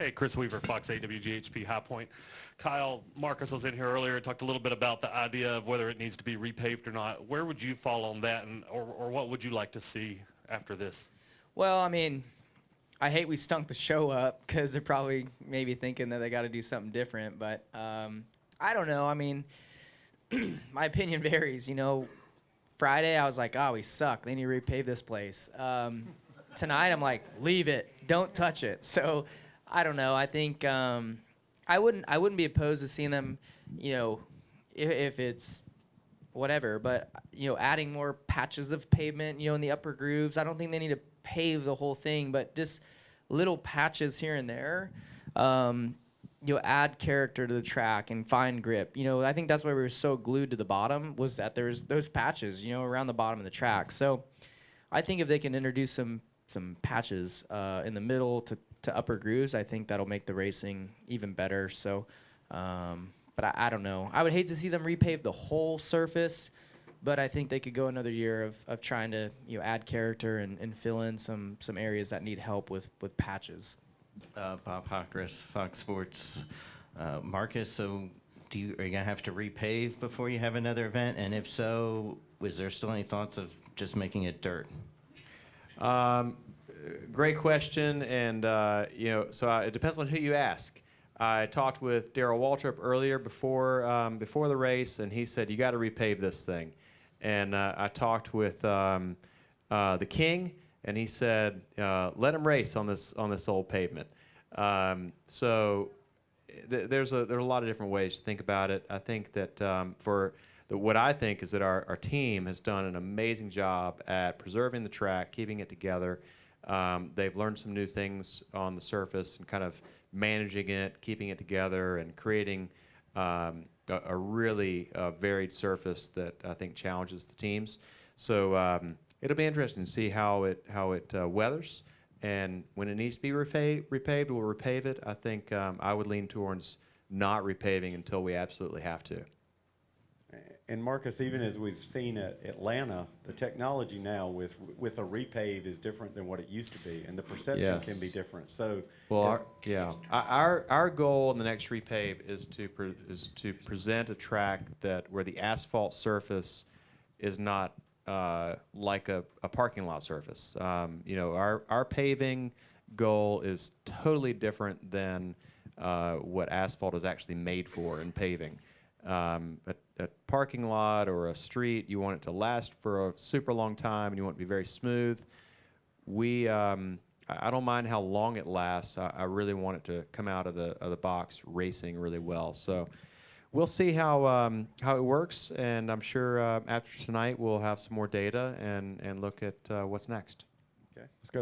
Hey, Chris Weaver, Fox 8 WGHP High Point. Kyle, Marcus was in here earlier and talked a little bit about the idea of whether it needs to be repaved or not. Where would you fall on that, or what would you like to see after this? Well, I mean, I hate we stunk the show up because they're probably maybe thinking that they got to do something different. But I don't know. I mean, my opinion varies. You know, Friday I was like, oh, we suck. They need to repave this place. Tonight I'm like, leave it. Don't touch it. So I don't know. I think I wouldn't be opposed to seeing them, you know, if it's whatever. But, you know, adding more patches of pavement, you know, in the upper grooves. I don't think they need to pave the whole thing, but just little patches here and there. You know, add character to the track and find grip. You know, I think that's why we were so glued to the bottom, was that there's those patches, you know, around the bottom of the track. So I think if they can introduce some patches in the middle to upper grooves, I think that'll make the racing even better. So, but I don't know. I would hate to see them repave the whole surface, but I think they could go another year of trying to, you know, add character and fill in some areas that need help with patches. Bob Hockris, Fox Sports. Marcus, so are you going to have to repave before you have another event? And if so, was there still any thoughts of just making it dirt? Great question, and you know, so it depends on who you ask. I talked with Darrell Waltrip earlier before the race, and he said you got to repave this thing. And I talked with the King, and he said let him race on this old pavement. So there are a lot of different ways to think about it. I think that what I think is that our team has done an amazing job at preserving the track, keeping it together. They've learned some new things on the surface and kind of managing it, keeping it together, and creating a really varied surface that I think challenges the teams. So it'll be interesting to see how it weathers. And when it needs to be repaved, we'll repave it. I think I would lean towards not repaving until we absolutely have to. And Marcus, even as we've seen at Atlanta, the technology now with a repave is different than what it used to be, and the perception can be different. So, well, our goal in the next repave is to present a track where the asphalt surface is not like a parking lot surface. You know, our paving goal is totally different than what asphalt is actually made for in paving. A parking lot or a street, you want it to last for a super long time, and you want it to be very smooth. I don't mind how long it lasts. I really want it to come out of the box racing really well. So we'll see how it works, and I'm sure after tonight we'll have some more data and look at what's next. okay, let's go.